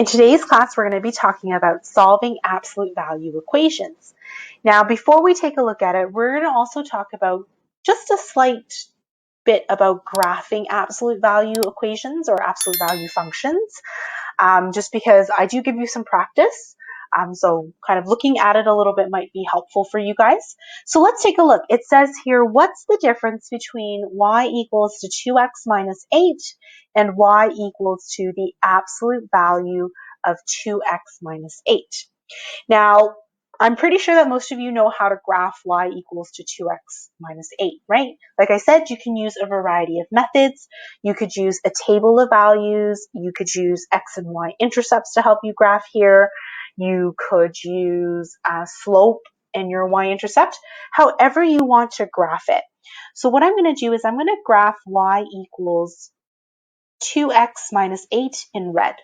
In today's class, we're going to be talking about solving absolute value equations. Now, before we take a look at it, we're going to also talk about just a slight bit about graphing absolute value equations or absolute value functions, just because I do give you some practice. So kind of looking at it a little bit might be helpful for you guys. So let's take a look. It says here, what's the difference between y equals to 2x minus 8 and y equals to the absolute value of 2x minus 8? Now, I'm pretty sure that most of you know how to graph y equals to 2x minus 8, right? Like I said, you can use a variety of methods. You could use a table of values. You could use x and y intercepts to help you graph here. You could use a slope in your y-intercept, however you want to graph it. So what I'm going to do is I'm going to graph y equals 2x minus 8 in red.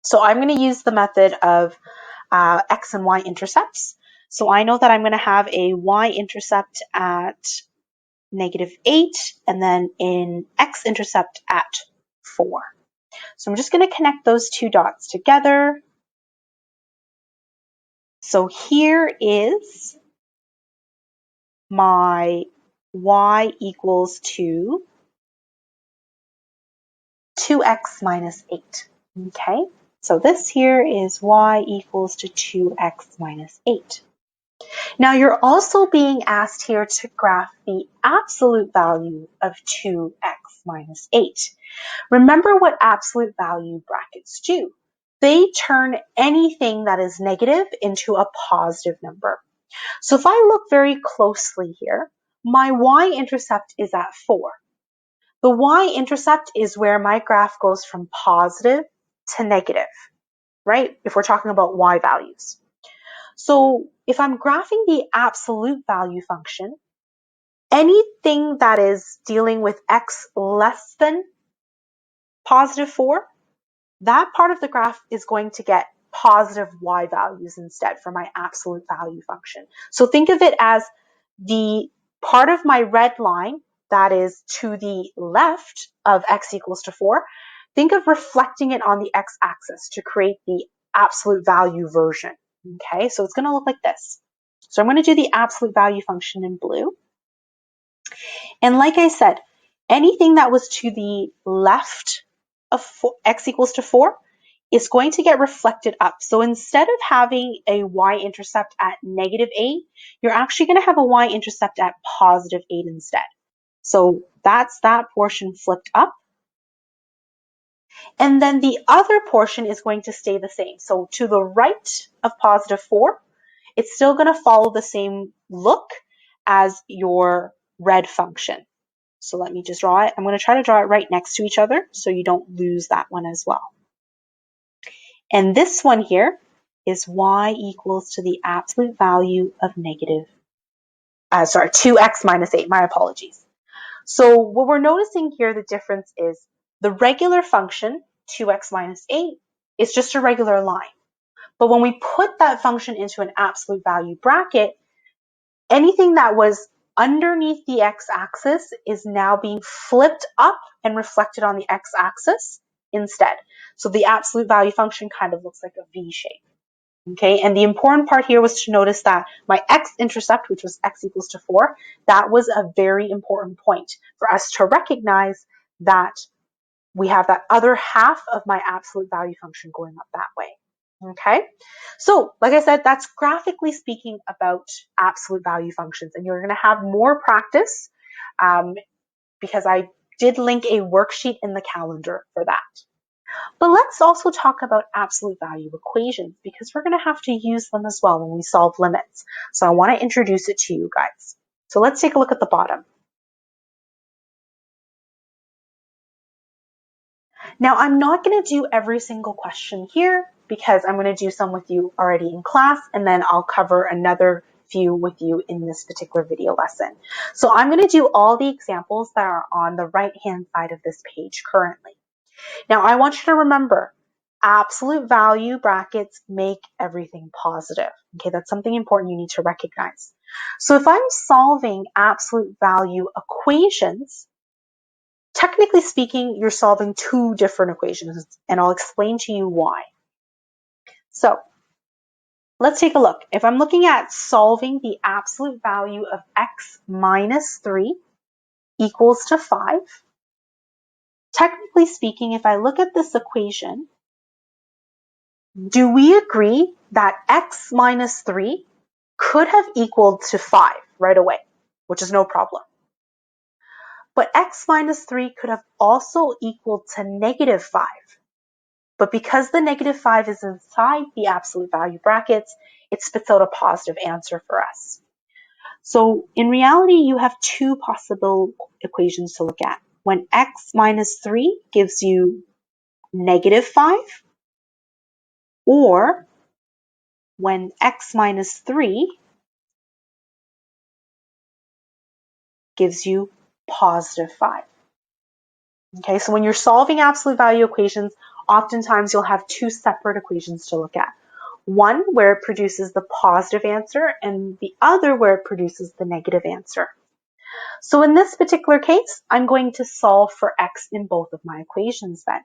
So I'm going to use the method of x and y intercepts. So I know that I'm going to have a y-intercept at -8 and then an x-intercept at 4. So I'm just going to connect those two dots together. So here is my y equals to 2x minus 8. Okay, so this here is y equals to 2x minus 8. Now you're also being asked here to graph the absolute value of 2x minus 8. Remember what absolute value brackets do. They turn anything that is negative into a positive number. So if I look very closely here, my y-intercept is at 4. The y-intercept is where my graph goes from positive to negative, right? If we're talking about y values. So if I'm graphing the absolute value function, anything that is dealing with x less than positive 4, that part of the graph is going to get positive y values instead for my absolute value function. So think of it as the part of my red line that is to the left of x equals to 4. Think of reflecting it on the x-axis to create the absolute value version. Okay, so it's going to look like this. So I'm going to do the absolute value function in blue. And like I said, anything that was to the left of x equals to 4 is going to get reflected up. So instead of having a y-intercept at -8, you're actually going to have a y-intercept at +8 instead. So that's that portion flipped up. And then the other portion is going to stay the same. So to the right of +4, it's still going to follow the same look as your red function. So let me just draw it. I'm going to try to draw it right next to each other so you don't lose that one as well. And this one here is y equals to the absolute value of 2x minus 8. My apologies. So what we're noticing here, the difference is the regular function, 2x minus 8, is just a regular line. But when we put that function into an absolute value bracket, anything that was underneath the x-axis is now being flipped up and reflected on the x-axis instead. So the absolute value function kind of looks like a V shape. Okay, and the important part here was to notice that my x-intercept, which was x equals to 4, that was a very important point for us to recognize that we have that other half of my absolute value function going up that way. Okay, so like I said, that's graphically speaking about absolute value functions, and you're going to have more practice because I did link a worksheet in the calendar for that. But let's also talk about absolute value equations because we're going to have to use them as well when we solve limits. So I want to introduce it to you guys. So let's take a look at the bottom. Now, I'm not going to do every single question here because I'm going to do some with you already in class, and then I'll cover another few with you in this particular video lesson. So I'm going to do all the examples that are on the right-hand side of this page currently. Now, I want you to remember, absolute value brackets make everything positive. Okay, that's something important you need to recognize. So if I'm solving absolute value equations, technically speaking, you're solving two different equations, and I'll explain to you why. So let's take a look. If I'm looking at solving the absolute value of x minus 3 equals to 5, technically speaking, if I look at this equation, do we agree that x minus 3 could have equaled to 5 right away, which is no problem. But x minus 3 could have also equaled to negative 5. But because the negative 5 is inside the absolute value brackets, it spits out a positive answer for us. So in reality, you have two possible equations to look at. When x minus 3 gives you negative 5, or when x minus 3 gives you positive 5. Okay, so when you're solving absolute value equations, oftentimes you'll have two separate equations to look at. One where it produces the positive answer and the other where it produces the negative answer. So in this particular case, I'm going to solve for x in both of my equations then.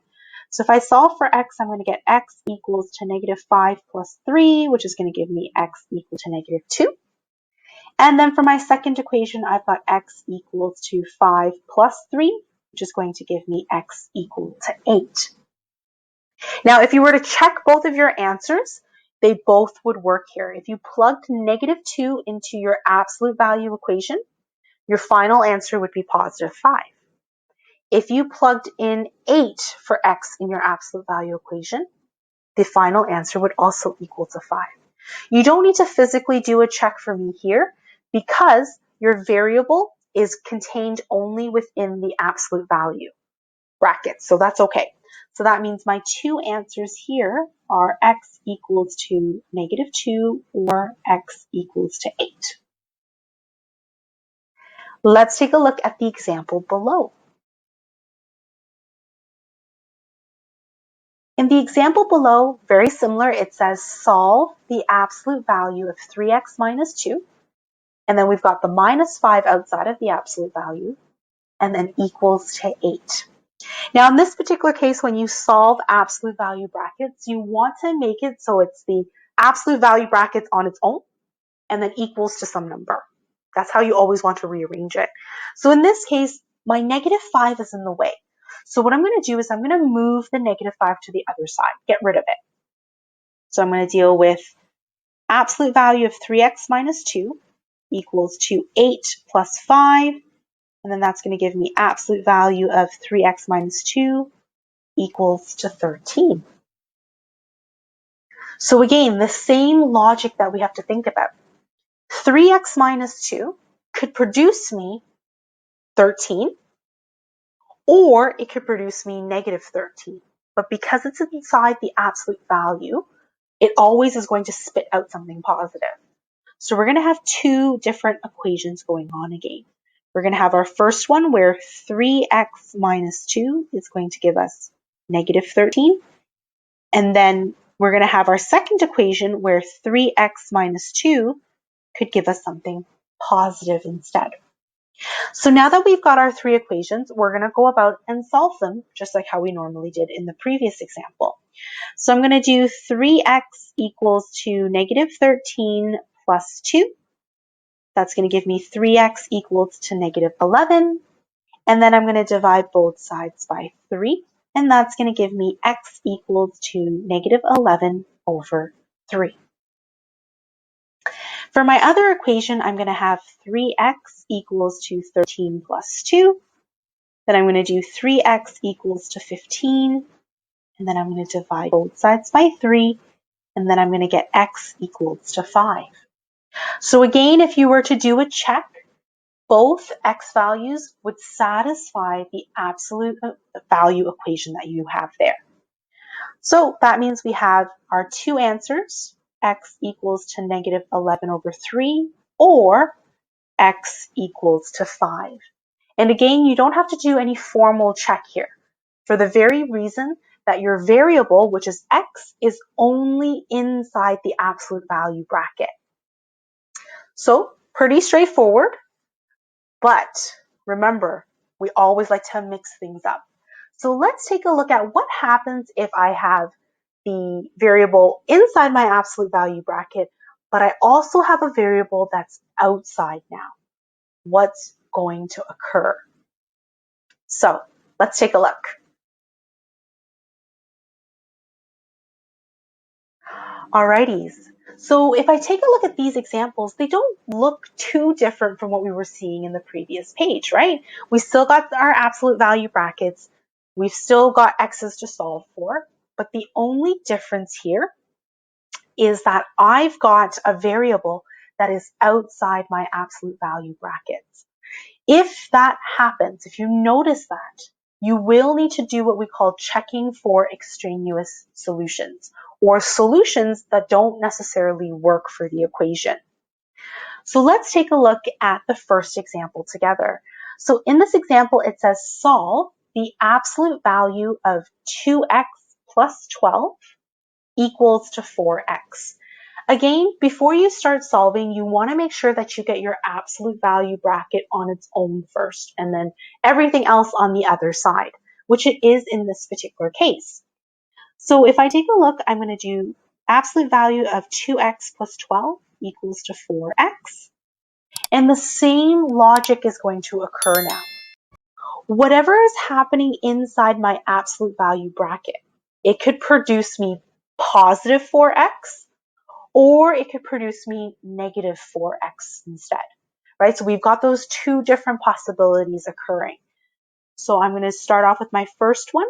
So if I solve for x, I'm going to get x equals to negative 5 plus 3, which is going to give me x equal to negative 2. And then for my second equation, I've got x equals to 5 plus 3, which is going to give me x equal to 8. Now, if you were to check both of your answers, they both would work here. If you plugged negative 2 into your absolute value equation, your final answer would be positive 5. If you plugged in 8 for x in your absolute value equation, the final answer would also equal to 5. You don't need to physically do a check for me here because your variable is contained only within the absolute value bracket, so that's okay. So that means my two answers here are x equals to negative 2 or x equals to 8. Let's take a look at the example below. In the example below, very similar, it says solve the absolute value of 3x minus 2, and then we've got the minus 5 outside of the absolute value, and then equals to 8. Now in this particular case, when you solve absolute value brackets, you want to make it so it's the absolute value brackets on its own, and then equals to some number. That's how you always want to rearrange it. So in this case, my negative 5 is in the way. So what I'm going to do is I'm going to move the negative 5 to the other side, get rid of it. So I'm going to deal with absolute value of 3x minus 2 equals to 8 plus 5, and then that's going to give me absolute value of 3x minus 2 equals to 13. So again, the same logic that we have to think about. 3x minus 2 could produce me 13, or it could produce me negative 13. But because it's inside the absolute value, it always is going to spit out something positive. So we're going to have two different equations going on again. We're going to have our first one where 3x minus 2 is going to give us negative 13. And then we're going to have our second equation where 3x minus 2 could give us something positive instead. So now that we've got our three equations, we're going to go about and solve them just like how we normally did in the previous example. So I'm going to do 3x equals to negative 13 plus 2. That's going to give me 3x equals to negative 11. And then I'm going to divide both sides by 3. And that's going to give me x equals to negative 11 over 3. For my other equation, I'm going to have 3x equals to 13 plus 2. Then I'm going to do 3x equals to 15. And then I'm going to divide both sides by 3. And then I'm going to get x equals to 5. So again, if you were to do a check, both x values would satisfy the absolute value equation that you have there. So that means we have our two answers, x equals to negative 11 over 3, or x equals to 5. And again, you don't have to do any formal check here, for the very reason that your variable, which is x, is only inside the absolute value bracket. So pretty straightforward, but remember, we always like to mix things up. So let's take a look at what happens if I have the variable inside my absolute value bracket, but I also have a variable that's outside now. What's going to occur? So let's take a look. Alrighties. So if I take a look at these examples, they don't look too different from what we were seeing in the previous page, right? We still got our absolute value brackets. We've still got x's to solve for, but the only difference here is that I've got a variable that is outside my absolute value brackets. If that happens, if you notice that, you will need to do what we call checking for extraneous solutions, or solutions that don't necessarily work for the equation. So let's take a look at the first example together. So in this example, it says solve the absolute value of 2x plus 12 equals to 4x. Again, before you start solving, you want to make sure that you get your absolute value bracket on its own first, and then everything else on the other side, which it is in this particular case. So if I take a look, I'm going to do absolute value of 2x plus 12 equals to 4x. And the same logic is going to occur now. Whatever is happening inside my absolute value bracket, it could produce me positive 4x, or it could produce me negative 4x instead, right? So we've got those two different possibilities occurring. So I'm going to start off with my first one,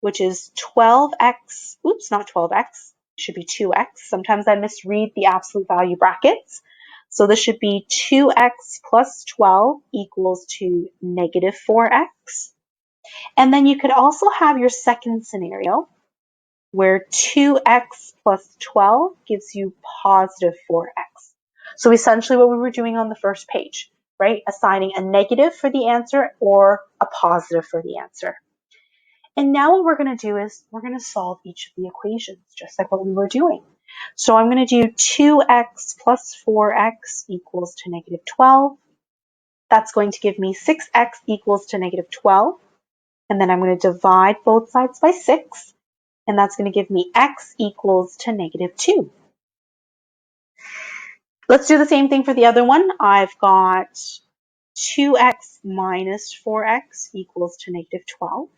which is 12x, oops, not 12x, it should be 2x. Sometimes I misread the absolute value brackets. So this should be 2x plus 12 equals to negative 4x. And then you could also have your second scenario, where 2x plus 12 gives you positive 4x. So essentially what we were doing on the first page, right? Assigning a negative for the answer or a positive for the answer. And now what we're going to do is we're going to solve each of the equations, just like what we were doing. So I'm going to do 2x plus 4x equals to negative 12. That's going to give me 6x equals to negative 12. And then I'm going to divide both sides by 6. And that's going to give me x equals to negative 2. Let's do the same thing for the other one. I've got 2x minus 4x equals to negative 12.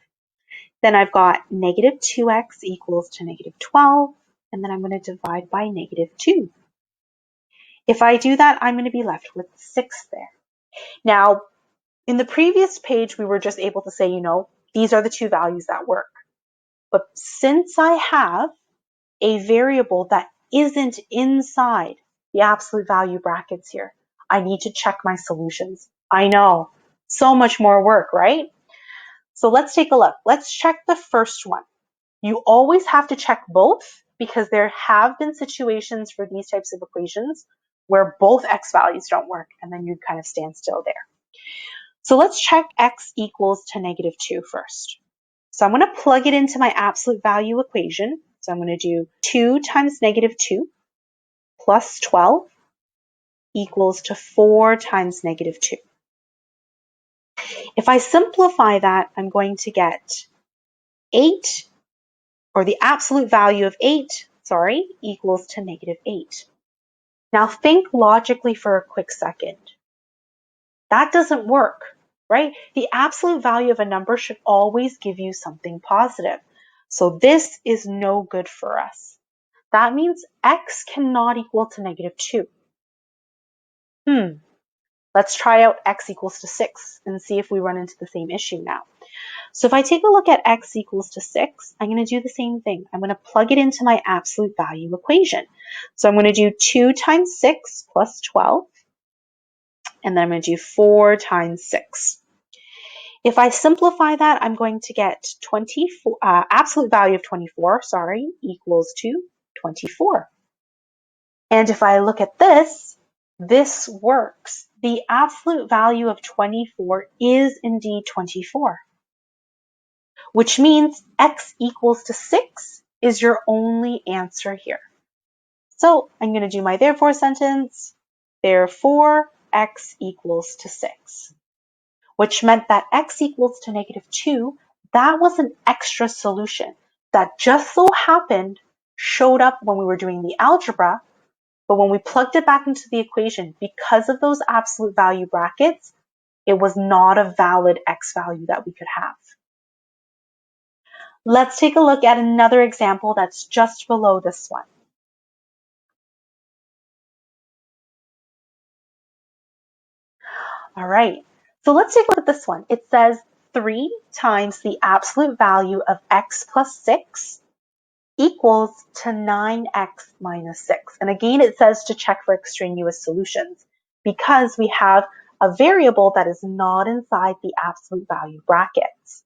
Then I've got negative 2x equals to negative 12. And then I'm going to divide by negative 2. If I do that, I'm going to be left with 6 there. Now, in the previous page, we were just able to say, these are the two values that work. But since I have a variable that isn't inside the absolute value brackets here, I need to check my solutions. I know, so much more work, right? So let's take a look. Let's check the first one. You always have to check both, because there have been situations for these types of equations where both x values don't work, and then you kind of stand still there. So let's check x equals to negative 2 first. So I'm going to plug it into my absolute value equation. So I'm going to do 2 times negative 2 plus 12 equals to 4 times negative 2. If I simplify that, I'm going to get 8, or the absolute value of 8, equals to negative 8. Now think logically for a quick second. That doesn't work, right? The absolute value of a number should always give you something positive. So this is no good for us. That means x cannot equal to negative 2. Let's try out x equals to 6 and see if we run into the same issue now. So if I take a look at x equals to 6, I'm going to do the same thing. I'm going to plug it into my absolute value equation. So I'm going to do 2 times 6 plus 12, and then I'm going to do 4 times 6. If I simplify that, I'm going to get absolute value of 24, equals to 24. And if I look at this works. The absolute value of 24 is indeed 24, which means x equals to 6 is your only answer here. So I'm going to do my therefore sentence. Therefore, x equals to 6, which meant that x equals to negative 2, that was an extra solution that just so happened showed up when we were doing the algebra, but when we plugged it back into the equation, because of those absolute value brackets, it was not a valid x value that we could have. Let's take a look at another example that's just below this one. All right, so let's take a look at this one. It says 3 times the absolute value of x plus 6 equals to 9x minus 6. And again, it says to check for extraneous solutions because we have a variable that is not inside the absolute value brackets.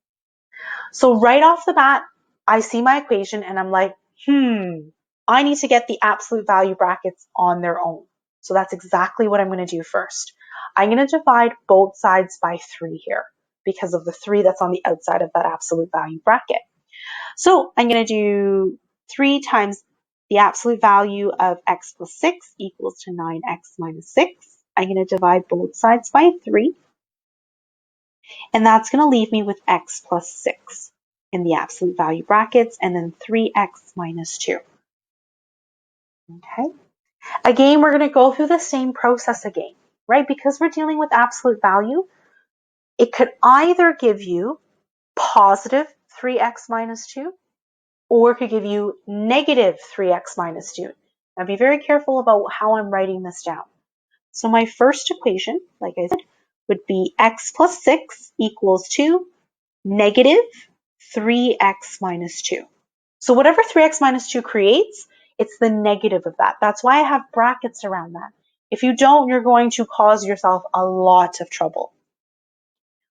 So right off the bat, I see my equation and I'm like, I need to get the absolute value brackets on their own. So that's exactly what I'm going to do first. I'm going to divide both sides by 3 here because of the 3 that's on the outside of that absolute value bracket. So I'm going to do 3 times the absolute value of x plus 6 equals to 9x minus 6. I'm going to divide both sides by 3. And that's going to leave me with x plus 6 in the absolute value brackets, and then 3x minus 2. Okay. Again, we're going to go through the same process again, right? Because we're dealing with absolute value, it could either give you positive 3x minus 2, or it could give you negative 3x minus 2. Now be very careful about how I'm writing this down. So my first equation, like I said, would be x plus 6 equals to negative 3x minus 2. So whatever 3x minus 2 creates, it's the negative of that. That's why I have brackets around that. If you don't, you're going to cause yourself a lot of trouble.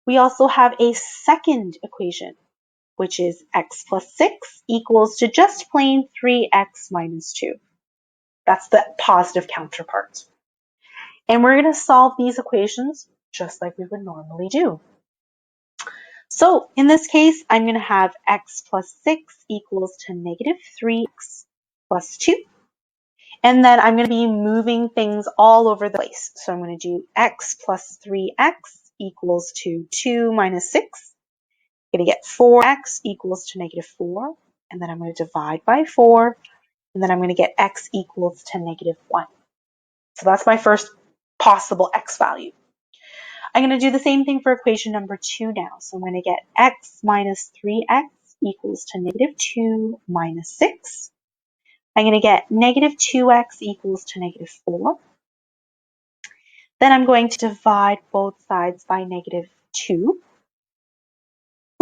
We also have a second equation, which is x plus 6 equals to just plain 3x minus 2. That's the positive counterpart. And we're going to solve these equations just like we would normally do. So in this case, I'm going to have x plus 6 equals to negative 3x plus 2. And then I'm going to be moving things all over the place. So I'm going to do x plus 3x equals to 2 minus 6. I'm going to get 4x equals to negative 4. And then I'm going to divide by 4. And then I'm going to get x equals to negative 1. So that's my first possible x value. I'm going to do the same thing for equation number 2 now. So I'm going to get x minus 3x equals to negative 2 minus 6. I'm going to get negative 2x equals to negative 4. Then I'm going to divide both sides by negative 2.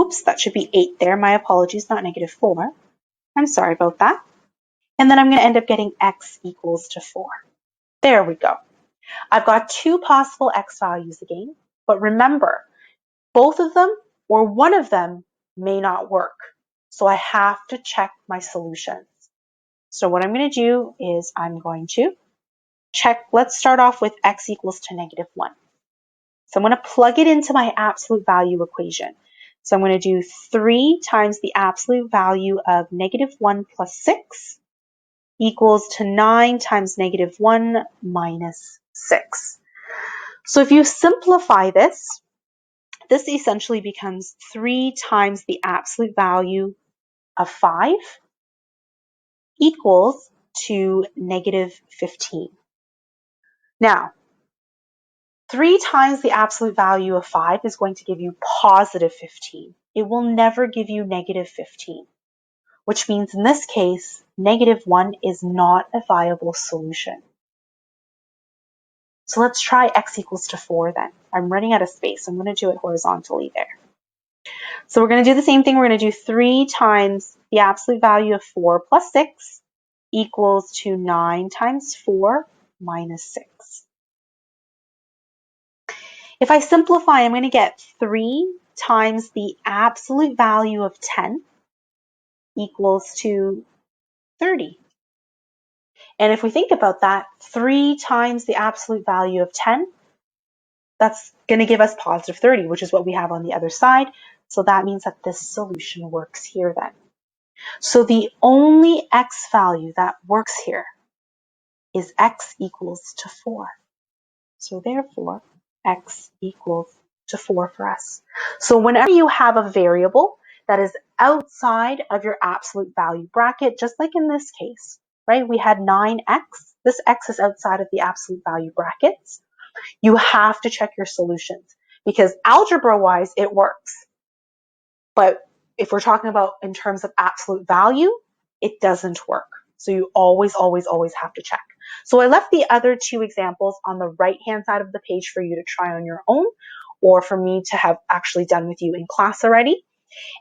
Oops, that should be 8 there. My apologies, not negative 4. I'm sorry about that. And then I'm going to end up getting x equals to 4. There we go. I've got 2 possible x values again, but remember, both of them or one of them may not work. So I have to check my solutions. So what I'm going to do is I'm going to check, let's start off with x equals to negative 1. So I'm going to plug it into my absolute value equation. So I'm going to do 3 times the absolute value of negative 1 plus 6 equals to 9 times negative 1 minus 6. So if you simplify this, this essentially becomes 3 times the absolute value of 5 equals to negative 15. Now, 3 times the absolute value of 5 is going to give you positive 15. It will never give you negative 15, which means in this case, negative 1 is not a viable solution. So let's try x equals to 4 then. I'm running out of space. I'm going to do it horizontally there. So we're going to do the same thing. We're going to do 3 times the absolute value of 4 plus 6 equals to 9 times 4 minus 6. If I simplify, I'm going to get 3 times the absolute value of 10 equals to 30. And if we think about that, 3 times the absolute value of 10, that's going to give us positive 30, which is what we have on the other side. So that means that this solution works here then. So the only x value that works here is x equals to 4. So therefore, x equals to 4 for us. So whenever you have a variable that is outside of your absolute value bracket, just like in this case, right? We had 9x. This x is outside of the absolute value brackets. You have to check your solutions because algebra-wise, it works. But if we're talking about in terms of absolute value, it doesn't work. So you always, always, always have to check. So I left the other two examples on the right-hand side of the page for you to try on your own, or for me to have actually done with you in class already.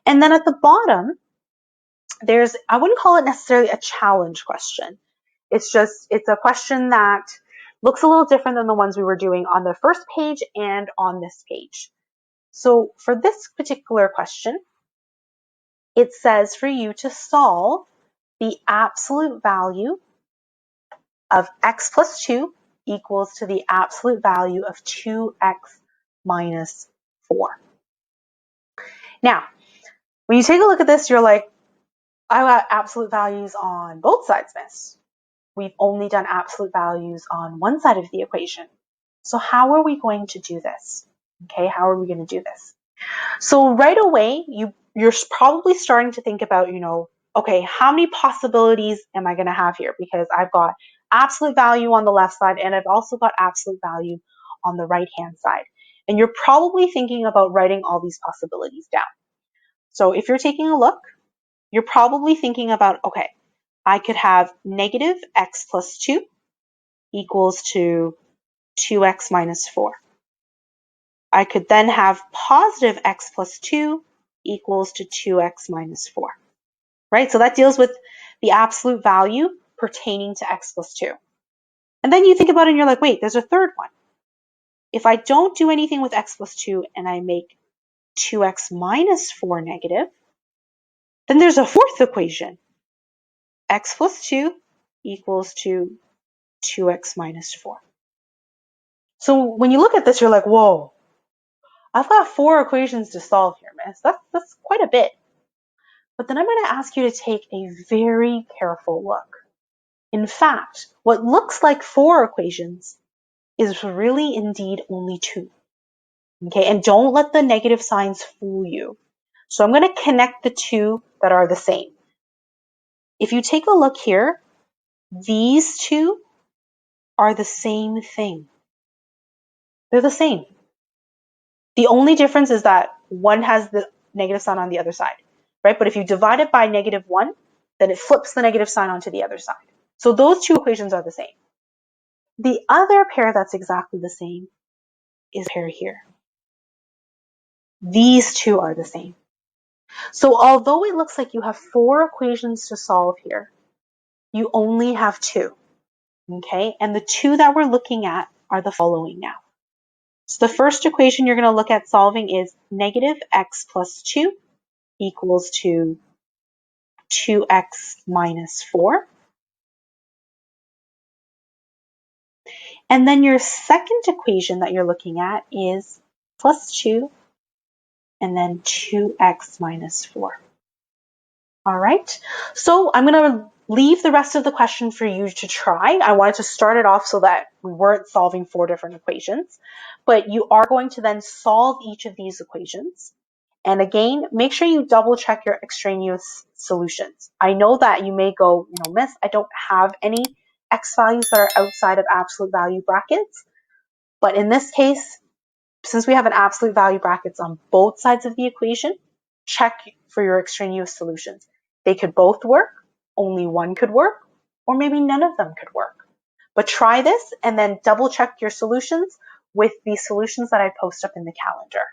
And then at the bottom, I wouldn't call it necessarily a challenge question. It's a question that looks a little different than the ones we were doing on the first page and on this page. So for this particular question, it says for you to solve the absolute value of x plus 2 equals to the absolute value of 2x minus 4. Now, when you take a look at this, you're like, I got absolute values on both sides, miss. We've only done absolute values on one side of the equation. So how are we going to do this? Okay, how are we going to do this? So right away, you're probably starting to think about, okay, how many possibilities am I going to have here? Because I've got absolute value on the left side and I've also got absolute value on the right-hand side. And you're probably thinking about writing all these possibilities down. So if you're taking a look, you're probably thinking about, okay, I could have negative x plus 2 equals to 2x minus 4. I could then have positive x plus 2 equals to 2x minus 4, right? So that deals with the absolute value pertaining to x plus 2. And then you think about it and you're like, wait, there's a third one. If I don't do anything with x plus 2 and I make 2x minus 4 negative, then there's a fourth equation. X plus 2 equals to 2x minus 4. So when you look at this, you're like, whoa, I've got 4 equations to solve here, miss. That's quite a bit. But then I'm going to ask you to take a very careful look. In fact, what looks like 4 equations is really indeed only 2. Okay, and don't let the negative signs fool you. So I'm going to connect the 2 that are the same. If you take a look here, these 2 are the same thing. They're the same. The only difference is that one has the negative sign on the other side, right? But if you divide it by -1, then it flips the negative sign onto the other side. So those 2 equations are the same. The other pair that's exactly the same is a pair here. These 2 are the same. So although it looks like you have 4 equations to solve here, you only have 2, okay? And the 2 that we're looking at are the following now. So the first equation you're going to look at solving is negative x plus 2 equals to 2x minus 4. And then your second equation that you're looking at is plus 2 and then 2x minus 4. All right, so I'm going to leave the rest of the question for you to try. I wanted to start it off so that we weren't solving 4 different equations, but you are going to then solve each of these equations. And again, make sure you double check your extraneous solutions. I know that you may go, miss, I don't have any x values that are outside of absolute value brackets. But in this case, since we have an absolute value brackets on both sides of the equation, check for your extraneous solutions. They could both work, only one could work, or maybe none of them could work. But try this and then double check your solutions with the solutions that I post up in the calendar.